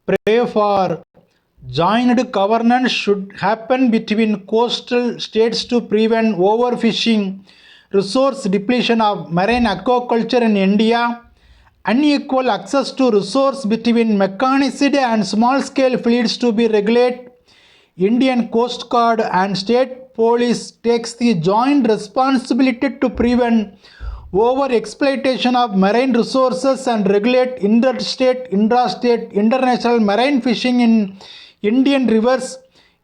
pray for joint governance should happen between coastal states to prevent overfishing, resource depletion of marine aquaculture in India, unequal access to resource between mechanized and small-scale fleets to be regulated. Indian Coast Guard and State Police takes the joint responsibility to prevent over-exploitation of marine resources and regulate interstate, intrastate, international marine fishing in Indian rivers,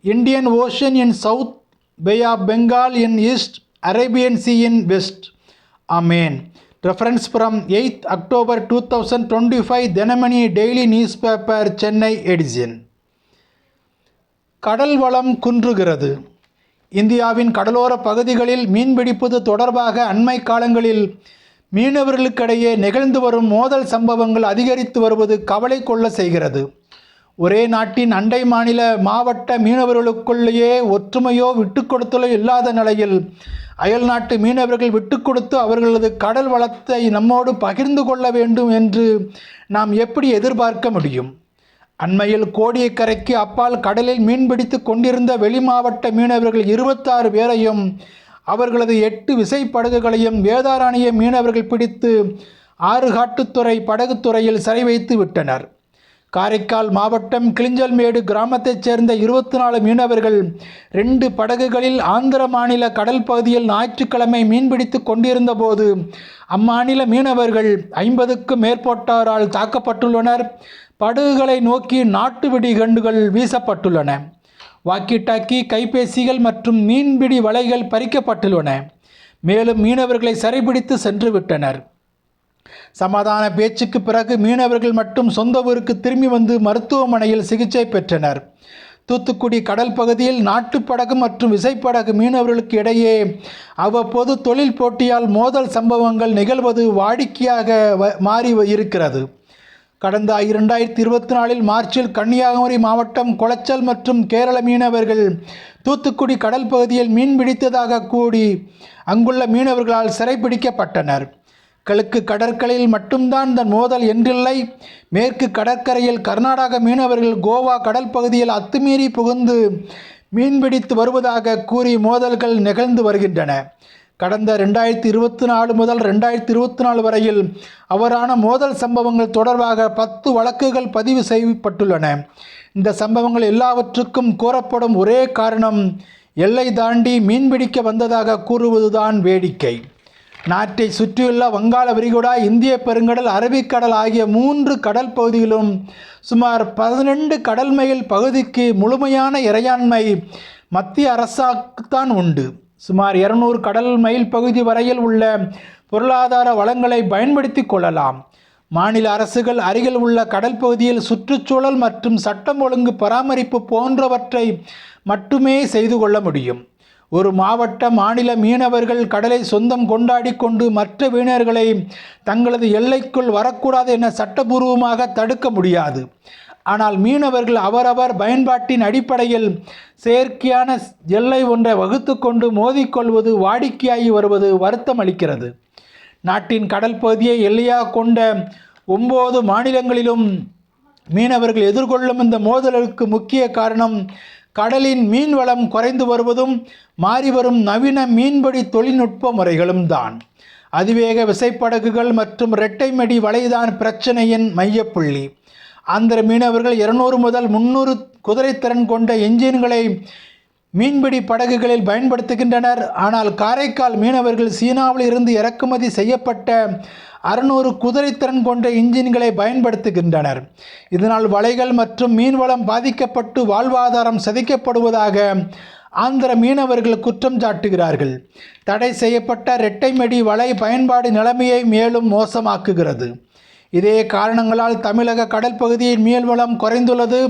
Indian Ocean in south, Bay of Bengal in east, Arabian Sea in west. Amen. Reference from 8th October 2025 Dhanamani Daily Newspaper, Chennai edition. கடல் வளம் குன்றுகிறது. இந்தியாவின் கடலோர பகுதிகளில் மீன்பிடிப்பது தொடர்பாக அண்மை காலங்களில் மீனவர்களுக்கிடையே நிகழ்ந்து வரும் மோதல் சம்பவங்கள் அதிகரித்து வருவது கவலை கொள்ள செய்கிறது. ஒரே நாட்டின் அண்டை மாநில மாவட்ட மீனவர்களுக்குள்ளேயே ஒற்றுமையோ விட்டுக்கொடுத்தலோ இல்லாத நிலையில் அயல் நாட்டு மீனவர்கள் விட்டுக்கொடுத்து அவர்களது கடல் வளத்தை நம்மோடு பகிர்ந்து கொள்ள வேண்டும் என்று நாம் எப்படி எதிர்பார்க்க முடியும்? அண்மையில் கோடியக்கரைக்கு அப்பால் கடலில் மீன்பிடித்து கொண்டிருந்த வெளிமாவட்ட மீனவர்கள் 26 பேரையும் அவர்களது 8 விசைப்படகுகளையும் வேதாரண்ய மீனவர்கள் பிடித்து ஆறுகாட்டுத்துறை படகுத்துறையில் சிறை வைத்து விட்டனர். காரைக்கால் மாவட்டம் கிளிஞ்சல்மேடு கிராமத்தைச் சேர்ந்த 24 மீனவர்கள் 2 படகுகளில் ஆந்திர மாநில கடல் பகுதியில் ஞாயிற்றுக்கிழமை மீன்பிடித்து கொண்டிருந்த போது அம்மாநில மீனவர்கள் 50க்கும் மேற்பட்டோரால் தாக்கப்பட்டுள்ளனர். படகுகளை நோக்கி நாட்டு வெடிகுண்டுகள் வீசப்பட்டுள்ளன. வாக்கி டாக்கி, கைபேசிகள் மற்றும் மீன்பிடி வலைகள் பறிக்கப்பட்டுள்ளன. மேலும் மீனவர்களை சிறைபிடித்து சென்று விட்டனர். சமாதான பேச்சுக்கு பிறகு மீனவர்கள் மட்டும் சொந்த ஊருக்கு திரும்பி வந்து மருத்துவமனையில் சிகிச்சை பெற்றனர். தூத்துக்குடி கடல் பகுதியில் நாட்டுப்படகு மற்றும் விசைப்படகு மீனவர்களுக்கு இடையே அவ்வப்போது தொழில் போட்டியால் மோதல் சம்பவங்கள் நிகழ்வது வாடிக்கையாக மாறி இருக்கிறது. கடந்த 2024 மார்ச்சில் கன்னியாகுமரி மாவட்டம் குளச்சல் மற்றும் கேரள மீனவர்கள் தூத்துக்குடி கடல் பகுதியில் மீன்பிடித்ததாக கூடி அங்குள்ள மீனவர்களால் சிறைப்பிடிக்கப்பட்டனர். கிழக்கு கடற்கரையில் மட்டும்தான் இந்த மோதல் என்றில்லை. மேற்கு கடற்கரையில் கர்நாடக மீனவர்கள் கோவா கடல் பகுதியில் அத்துமீறி புகுந்து மீன்பிடித்து வருவதாக கூறி மோதல்கள் நிகழ்ந்து வருகின்றன. கடந்த 2024 முதல் 2024 வரையில் அவரான மோதல் சம்பவங்கள் தொடர்பாக 10 வழக்குகள் பதிவு செய்யப்பட்டுள்ளன. இந்த சம்பவங்கள் எல்லாவற்றுக்கும் கூறப்படும் ஒரே காரணம் எல்லை தாண்டி மீன்பிடிக்க வந்ததாக கூறுவதுதான் வேடிக்கை. நாட்டை சுற்றியுள்ள வங்காள விரிகுடா, இந்திய பெருங்கடல், அரபிக்கடல் ஆகிய 3 கடல் பகுதியிலும் சுமார் 12 கடல் மைல் பகுதிக்கு முழுமையான இறையாண்மை மத்திய அரசாக்குத்தான் உண்டு. சுமார் 200 கடல் மைல் பகுதி வரையில் உள்ள பொருளாதார வளங்களை பயன்படுத்தி கொள்ளலாம். மாநில அரசுகள் அருகில் உள்ள கடல் பகுதியில் சுற்றுச்சூழல் மற்றும் சட்டம் ஒழுங்கு பராமரிப்பு போன்றவற்றை மட்டுமே செய்து கொள்ள முடியும். ஒரு மாவட்ட மாநில மீனவர்கள் கடலை சொந்தம் கொண்டாடி கொண்டு மற்ற மீனவர்களை தங்களது எல்லைக்குள் வரக்கூடாது என சட்டபூர்வமாக தடுக்க முடியாது. ஆனால் மீனவர்கள் அவரவர் பயன்பாட்டின் அடிப்படையில் செயற்கையான எல்லை ஒன்றை வகுத்து கொண்டு மோதிக்கொள்வது வாடிக்கையாகி வருவது வருத்தம் அளிக்கிறது. நாட்டின் கடல் பகுதியை எல்லையாக கொண்ட 9 மாநிலங்களிலும் மீனவர்கள் எதிர்கொள்ளும் இந்த மோதலுக்கு முக்கிய காரணம் கடலின் மீன் வளம் குறைந்து வருவதும் மாறிவரும் நவீன மீன்பிடி தொழில்நுட்ப முறைகளும் தான். அதிவேக விசைப்படகுகள் மற்றும் இரட்டைமடி வலைதான் பிரச்சனையின் மையப்புள்ளி. ஆந்திர மீனவர்கள் 200 முதல் 300 குதிரைத்திறன் கொண்ட என்ஜின்களை மீன்பிடி படகுகளில் பயன்படுத்துகின்றனர். ஆனால் காரைக்கால் மீனவர்கள் சீனாவில் இருந்து இறக்குமதி செய்யப்பட்ட 600 குதிரைத்திறன் கொண்ட இன்ஜின்களை பயன்படுத்துகின்றனர். இதனால் வலைகள் மற்றும் மீன்வளம் பாதிக்கப்பட்டு வாழ்வாதாரம் சிதைக்கப்படுவதாக ஆந்திர மீனவர்கள் குற்றம் சாட்டுகிறார்கள். தடை செய்யப்பட்ட இரட்டைமடி வலை பயன்பாடு நிலைமையை மேலும் மோசமாக்குகிறது. இதே காரணங்களால் தமிழக கடல் பகுதியின் மீன்வளம் குறைந்துள்ளது.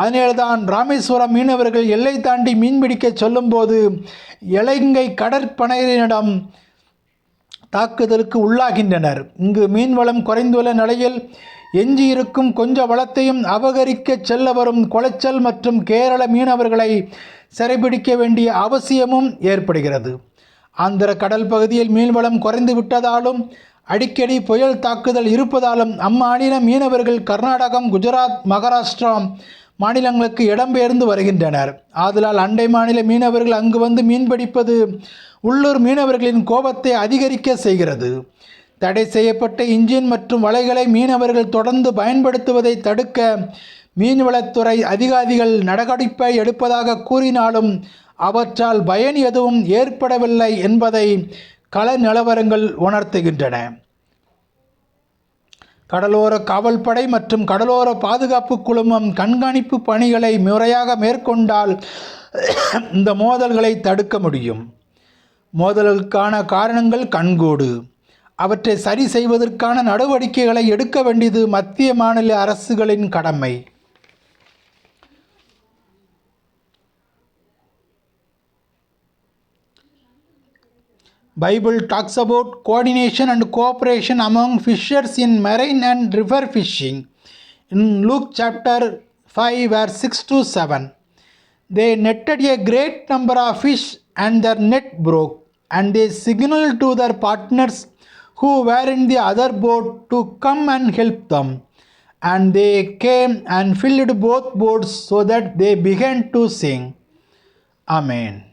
அதனால்தான் ராமேஸ்வரம் மீனவர்கள் எல்லை தாண்டி மீன்பிடிக்க சொல்லும்போது இலங்கை கடற்படையினரிடம் தாக்குதலுக்கு உள்ளாகின்றனர். இங்கு மீன்வளம் குறைந்துள்ள நிலையில் எஞ்சியிருக்கும் கொஞ்ச வளத்தையும் அபகரிக்க செல்ல வரும் குளச்சல் மற்றும் கேரள மீனவர்களை சிறைபிடிக்க வேண்டிய அவசியமும் ஏற்படுகிறது. ஆந்திர கடல் பகுதியில் மீன்வளம் குறைந்து விட்டதாலும் அடிக்கடி புயல் தாக்குதல் இருப்பதாலும் அம்மாநில மீனவர்கள் கர்நாடகம், குஜராத், மகாராஷ்டிரா மாநிலங்களுக்கு இடம்பெயர்ந்து வருகின்றனர். ஆதலால் அண்டை மாநில மீனவர்கள் அங்கு வந்து மீன்பிடிப்பது உள்ளூர் மீனவர்களின் கோபத்தை அதிகரிக்க செய்கிறது. தடை செய்யப்பட்ட இன்ஜின் மற்றும் வலைகளை மீனவர்கள் தொடர்ந்து பயன்படுத்துவதை தடுக்க மீன்வளத்துறை அதிகாரிகள் நடவடிக்கை எடுப்பதாக கூறினாலும் அவற்றால் பயன் எதுவும் ஏற்படவில்லை என்பதை கள நிலவரங்கள் உணர்த்துகின்றன. கடலோர காவல்படை மற்றும் கடலோர பாதுகாப்பு குழுமம் கண்காணிப்பு பணிகளை முறையாக மேற்கொண்டால் இந்த மோதல்களை தடுக்க முடியும். மோதல்களுக்கான காரணங்கள் கண்கூடு. அவற்றை சரி செய்வதற்கான நடவடிக்கைகளை எடுக்க வேண்டியது மத்திய மாநில அரசுகளின் கடமை. Bible talks about coordination and cooperation among fishers in marine and river fishing. In Luke chapter 5 verse 6 to 7, they netted a great number of fish and their net broke, and they signaled to their partners who were in the other boat to come and help them. And they came and filled both boats so that they began to sink. Amen.